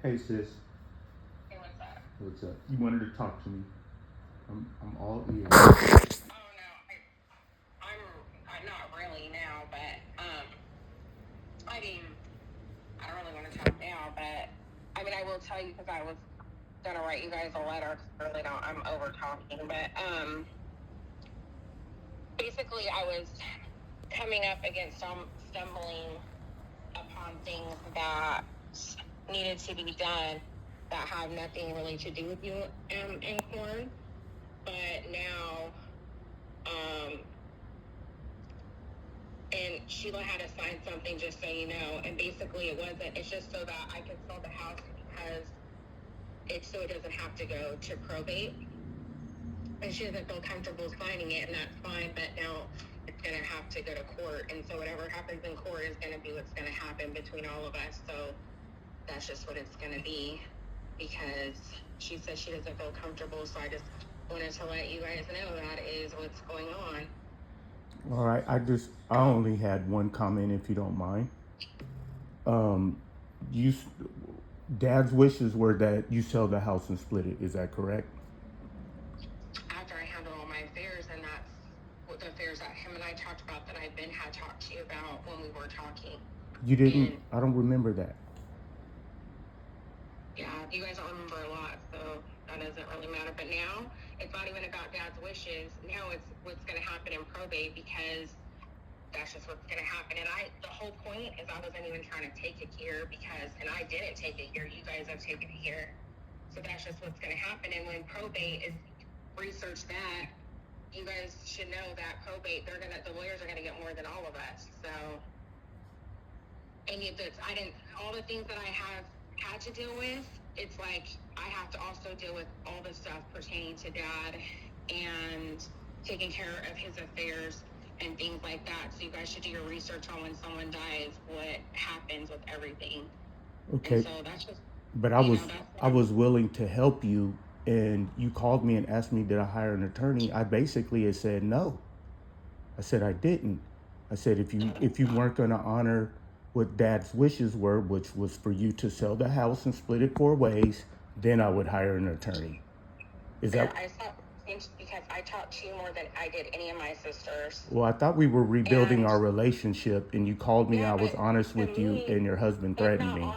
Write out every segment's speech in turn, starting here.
Hey sis, Hey, what's up? what's up? You wanted to talk to me. I'm all ears. Oh no, I'm not really now, but I mean, I don't really want to talk now, but I mean, I will tell you because I was gonna write you guys a letter. 'Cause I really don't. I'm over talking, but basically, I was coming up against stumbling upon things that needed to be done that have nothing really to do with you in corn, but now um and Sheila had to sign something just so you know. And basically, it's just so that I can sell the house because so it doesn't have to go to probate. And she doesn't feel comfortable signing it, and that's fine. But now it's going to have to go to court. And so whatever happens in court is going to be what's going to happen between all of us. So that's just what it's going to be because she says she doesn't feel comfortable. So I just wanted to let you guys know that is what's going on. All right, I only had one comment, if you don't mind. Um, you, Dad's wishes were that you sell the house and split it. Is that correct? After I handle all my affairs, and that's what the affairs that him and I talked about that I've been had talked to you about when we were talking. You didn't. And I don't remember that. yeah, you guys don't remember a lot, so that doesn't really matter. But now it's not even about Dad's wishes. Now it's what's going to happen in probate because that's just what's going to happen. And the whole point is I wasn't even trying to take it here and I didn't take it here. You guys have taken it here. So that's just what's going to happen. And when probate is research that, you guys should know that probate, the lawyers are gonna get more than all of us. So, and all the things that I have had to deal with, it's like I have to also deal with all the stuff pertaining to Dad and taking care of his affairs and things like that. So you guys should do your research on when someone dies, what happens with everything. Okay. And so that's just, but I was willing to help you, and you called me and asked me did I hire an attorney. I basically had said no. I said I didn't. I said if you weren't going to honor what Dad's wishes were, which was for you to sell the house and split it 4 ways, then I would hire an attorney. Is that? I thought because I talked to you more than I did any of my sisters. Well, I thought we were rebuilding our relationship, and you called me. Yeah, I was honest with you, and your husband threatened me.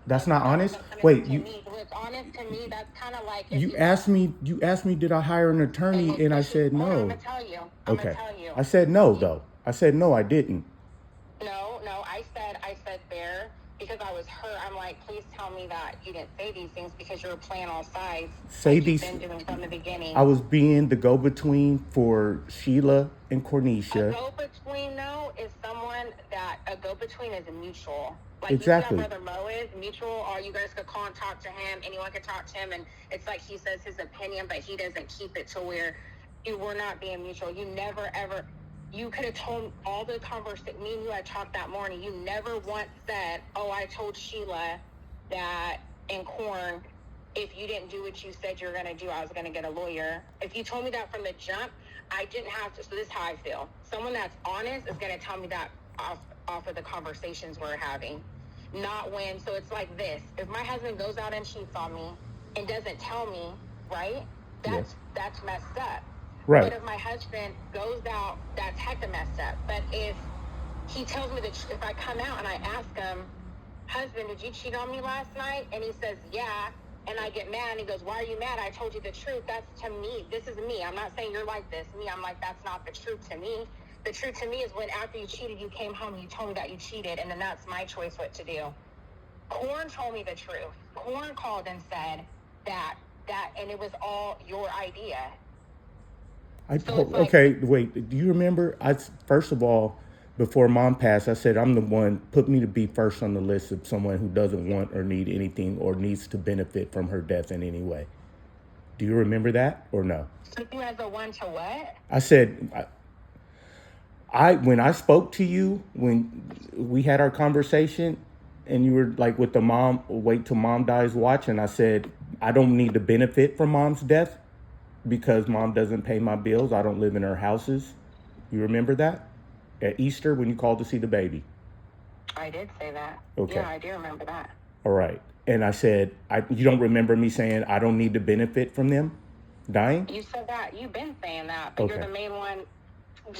That's not honest. Wait, you. What's honest to me? That's kind of like You asked me. You asked me, did I hire an attorney, and I said no. I'm gonna tell you. Okay. I said no, though. I said no. I didn't. No. I said there because I was hurt. I'm like, please tell me that you didn't say these things because you were playing all sides. Say these. You've been doing from the beginning. I was being the go-between for Sheila and Cornisha. A go-between, though, is someone that a go-between is mutual. Like exactly. You see how Brother Mo is mutual, or you guys could call and talk to him. Anyone could talk to him, and it's like he says his opinion, but he doesn't keep it to where you were not being mutual. You never ever. You could have told all the conversation. Me and you had talked that morning. You never once said, "Oh, I told Sheila that in corn, if you didn't do what you said you were going to do, I was going to get a lawyer." If you told me that from the jump, I didn't have to. So this is how I feel. Someone that's honest is going to tell me that off of the conversations we're having. Not when. So it's like this. If my husband goes out and cheats on me and doesn't tell me, right? That's messed up. Right. But if my husband goes out, that's hecka messed up. But if he tells me that if I come out and I ask him, husband, did you cheat on me last night? And he says, yeah. And I get mad and he goes, why are you mad? I told you the truth. That's to me. This is me. I'm not saying you're like this. Me, I'm like, that's not the truth to me. The truth to me is when after you cheated, you came home and you told me that you cheated. And then that's my choice what to do. Corn told me the truth. Corn called and said that, and it was all your idea. Okay, wait. Do you remember? First of all, before Mom passed, I said I'm the one. Put me to be first on the list of someone who doesn't want or need anything or needs to benefit from her death in any way. Do you remember that or no? So you as the one to what? I said, when I spoke to you when we had our conversation, and you were like with the mom, wait till Mom dies watch, and I said I don't need to benefit from Mom's death. Because Mom doesn't pay my bills. I don't live in her houses. You remember that? At Easter when you called to see the baby. I did say that. Okay. Yeah, I do remember that. All right. And I said, you don't remember me saying I don't need to benefit from them dying? You said that. You've been saying that, but Okay. you're the main one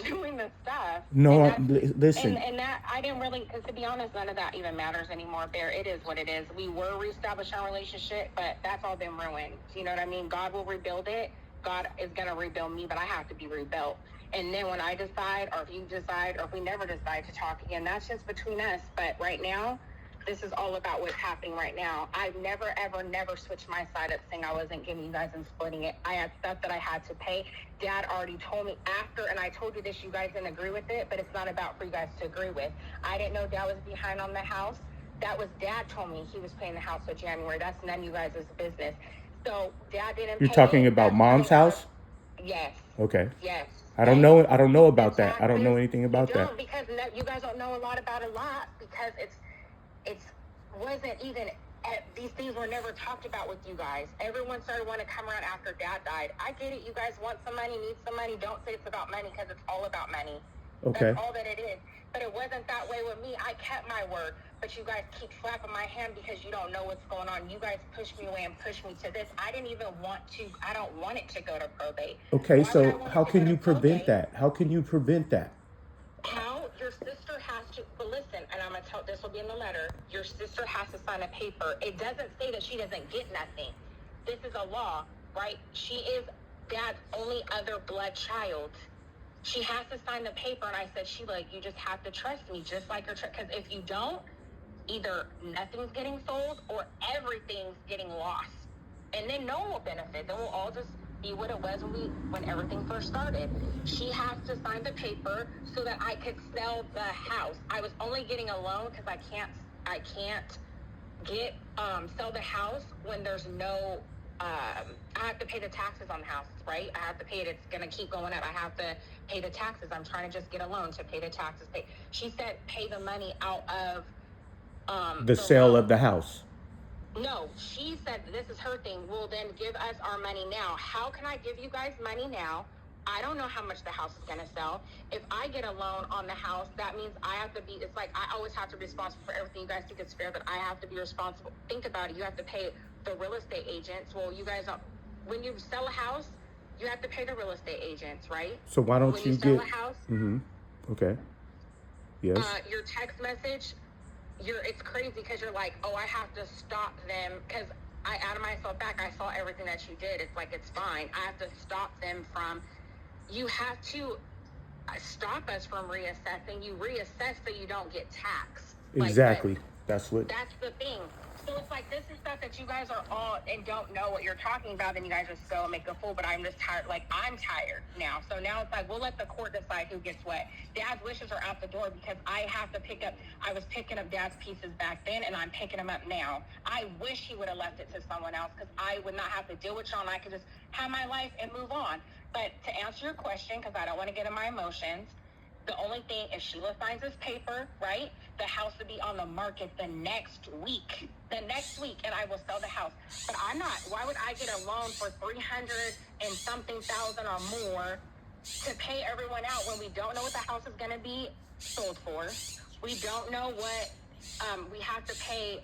doing the stuff. No, And listen. And that, I didn't really, because to be honest, none of that even matters anymore. Bear, it is what it is. We were reestablishing our relationship, but that's all been ruined. You know what I mean? God will rebuild it. God is going to rebuild me, but I have to be rebuilt. And then when I decide, or if you decide, or if we never decide to talk again, that's just between us. But right now, this is all about what's happening right now. I've never, ever, never switched my side up saying I wasn't giving you guys and splitting it. I had stuff that I had to pay. Dad already told me after, and I told you this, you guys didn't agree with it, but it's not about for you guys to agree with. I didn't know Dad was behind on the house. That was Dad told me he was paying the house for January. That's none of you guys' business. So Dad didn't You're pay talking it. about That's Mom's house? Yes. Okay. Yes. I don't know about that. I don't know anything about that. Because you guys don't know a lot about a lot, because it's wasn't even, these things were never talked about with you guys. Everyone started wanting to come around after Dad died. I get it. You guys want some money, need some money. Don't say it's about money, because it's all about money. Okay. That's all that it is. But it wasn't that way with me. I kept my word. But you guys keep slapping my hand because you don't know what's going on. You guys pushed me away and pushed me to this. I didn't even want to. I don't want it to go to probate. Okay, Why would I so want it how to can go you to prevent probate? that? How can you prevent that? How? Your sister has to, but listen, and I'm going to tell, this will be in the letter, your sister has to sign a paper. It doesn't say that she doesn't get nothing. This is a law, right? She is Dad's only other blood child. She has to sign the paper, and I said, Sheila, you just have to trust me, just like your because if you don't, either nothing's getting sold or everything's getting lost. And then no one will benefit. Then we'll all just be what it was when everything first started. She has to sign the paper so that I could sell the house. I was only getting a loan because I can't get sell the house when there's no I have to pay the taxes on the house, right? I have to pay it. It's going to keep going up. I have to pay the taxes. I'm trying to just get a loan to pay the taxes. She said pay the money out of The sale loan. of the house. No, she said this is her thing. Well, then give us our money now. How can I give you guys money now? I don't know how much the house is going to sell. If I get a loan on the house, that means I have to be, it's like I always have to be responsible for everything. You guys think it's fair, but I have to be responsible. Think about it. You have to pay the real estate agents. Well, you guys don't, when you sell a house, you have to pay the real estate agents, right? So why don't when you sell get... a house, Okay. Yes. your text message, it's crazy because you're like, oh, I have to stop them because I added myself back. I saw everything that you did. It's like, it's fine. I have to stop them from, you have to stop us from reassessing. You reassess so you don't get taxed. Exactly. Like, that's the thing. So it's like, this is stuff that you guys are all and don't know what you're talking about, and you guys just go and make a fool. But I'm just tired. Like, I'm tired now. So now it's like, we'll let the court decide who gets what. Dad's wishes are out the door because I have to I was picking up Dad's pieces back then, and I'm picking them up now. I wish he would have left it to someone else because I would not have to deal with y'all, and I could just have my life and move on. But to answer your question, because I don't want to get in my emotions, the only thing, if Sheila signs this paper, right, the house would be on the market the next week, and I will sell the house. But I'm not. Why would I get a loan for $300 and something thousand or more to pay everyone out when we don't know what the house is going to be sold for? We don't know what we have to pay.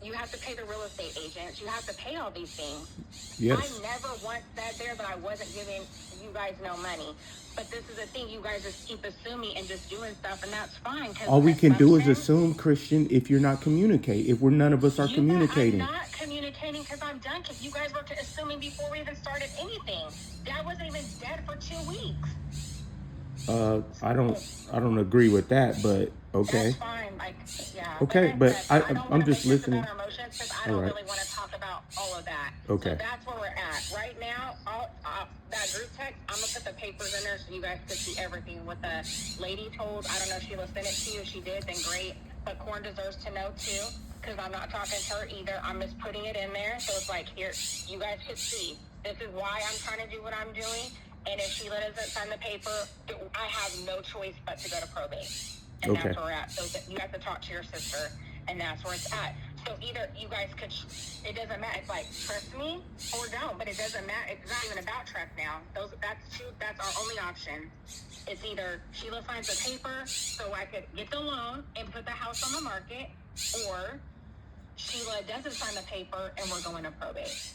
You have to pay the real estate agents. You have to pay all these things. Yes. I never once said there that I wasn't giving you guys no money. But this is the thing. You guys just keep assuming and just doing stuff, and that's fine. All we can do is assume, Christian, if you're not communicating. If none of us are communicating. I'm not communicating because I'm done. Because you guys were assuming before we even started anything. Dad wasn't even dead for 2 weeks. I don't agree with that, but okay. That's fine. Like, yeah. Okay, but I'm just listening. Emotions because I don't really want to talk about all of that. Okay. So that's where we're at right now. That group text, I'm gonna put the papers in there so you guys can see everything. What the lady told, I don't know if Sheila sent it to you. If she did, then great. But Corn deserves to know too, because I'm not talking to her either. I'm just putting it in there, so it's like, here, you guys can see. This is why I'm trying to do what I'm doing. And if Sheila doesn't sign the paper, I have no choice but to go to probate. And that's where we're at. So you have to talk to your sister, and that's where it's at. So either you guys could, it doesn't matter. It's like, trust me or don't, but it doesn't matter. It's not even about trust now. That's our only option. It's either Sheila signs the paper so I could get the loan and put the house on the market, or Sheila doesn't sign the paper and we're going to probate.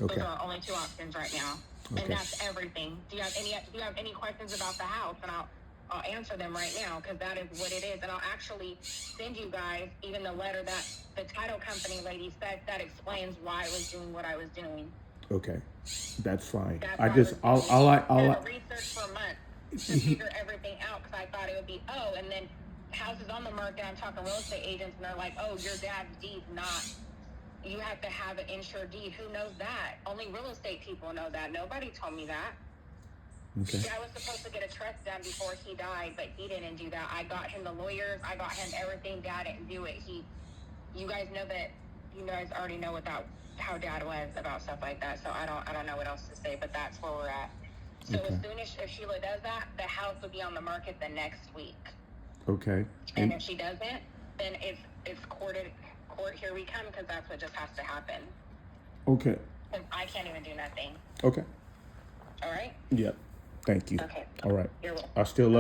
Okay. Those are our only two options right now. Okay. And that's everything. Do you have any questions about the house? And I'll answer them right now, because that is what it is. And I'll actually send you guys even the letter that the title company lady said that explains why I was doing what I was doing. Okay, that's fine. That's I why just, I I'll research for months to figure everything out, because I thought it would be, and then houses on the market, I'm talking real estate agents, and they're like, your dad's deed's not, you have to have an insured deed. Who knows that? Only real estate people know that. Nobody told me that. okay. Yeah, I was supposed to get a trust done before he died, but he didn't do that. I got him the lawyers. I got him everything. Dad didn't do it. You guys know that. You guys already know how Dad was about stuff like that. So I don't know what else to say. But that's where we're at. So Okay. as soon as if Sheila does that, the house will be on the market the next week. Okay. And if she doesn't, then it's court. Here we come, because that's what just has to happen. Okay. And I can't even do nothing. Okay. All right. Yep. Thank you. Okay. All right. You're welcome. I still love